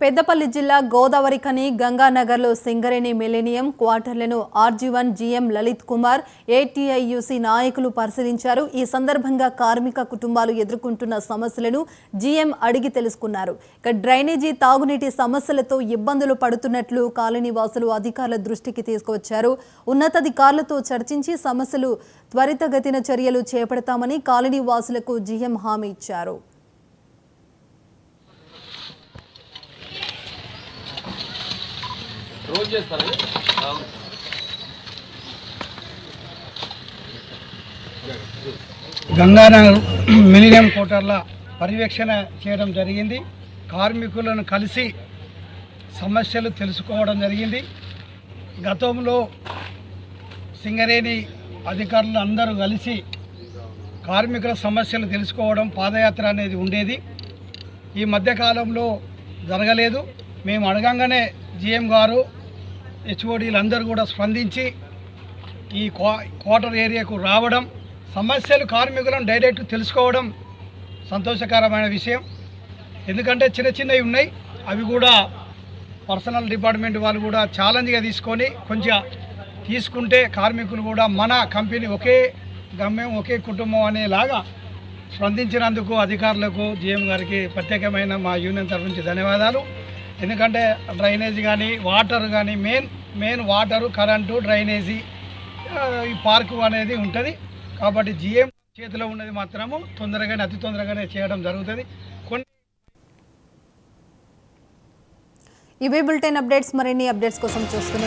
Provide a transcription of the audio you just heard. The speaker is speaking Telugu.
పెద్దపల్లి జిల్లా గోదావరిఖని గంగానగర్లో సింగరేణి మిలేనియం క్వార్టర్లను ఆర్జీ1 జీఎం లలిత్ కుమార్ ఏటీఐయూసీ నాయకులు పరిశీలించారు. ఈ సందర్భంగా కార్మిక కుటుంబాలు ఎదుర్కొంటున్న సమస్యలను జీఎం అడిగి తెలుసుకున్నారు. ఇక డ్రైనేజీ తాగునీటి సమస్యలతో ఇబ్బందులు పడుతున్నట్లు కాలనీవాసులు అధికారుల దృష్టికి తీసుకువచ్చారు. ఉన్నతాధికారులతో చర్చించి సమస్యలు త్వరితగతిన చర్యలు చేపడతామని కాలనీవాసులకు జీఎం హామీ ఇచ్చారు. గంగానగర్ మిలినియం క్వార్టర్ల పర్యవేక్షణ చేయడం జరిగింది. కార్మికులను కలిసి సమస్యలు తెలుసుకోవడం జరిగింది. గతంలో సింగరేణి అధికారులు అందరూ కలిసి కార్మికుల సమస్యలు తెలుసుకోవడం పాదయాత్ర అనేది ఉండేది. ఈ మధ్యకాలంలో జరగలేదు. మేము అడగంగానే జీఎం గారు హెచ్ఓడీలు అందరూ కూడా స్పందించి ఈ క్వార్టర్ ఏరియాకు రావడం, సమస్యలు కార్మికులను డైరెక్ట్ తెలుసుకోవడం సంతోషకరమైన విషయం. ఎందుకంటే చిన్న చిన్నవి ఉన్నాయి, అవి కూడా పర్సనల్ డిపార్ట్మెంట్ వాళ్ళు కూడా ఛాలెంజ్గా తీసుకొని కొంచెం తీసుకుంటే కార్మికులు కూడా మన కంపెనీ ఒకే గమ్యం ఒకే కుటుంబం అనేలాగా స్పందించినందుకు అధికారులకు జీఎం గారికి ప్రత్యేకమైన మా యూనియన్ తరఫు నుంచి ధన్యవాదాలు. ఎందుకంటే డ్రైనేజీ కానీ వాటర్ కానీ మెయిన్ వాటరు, కరెంటు, డ్రైనేజీ, ఈ పార్కు అనేది ఉంటుంది. కాబట్టి జీఎం చేతిలో ఉన్నది మాత్రము తొందరగానే అతి తొందరగానే చేయడం జరుగుతుంది. ఇవే బులెటిన్ అప్డేట్స్. మరిన్ని అప్డేట్స్ కోసం చూస్తూనే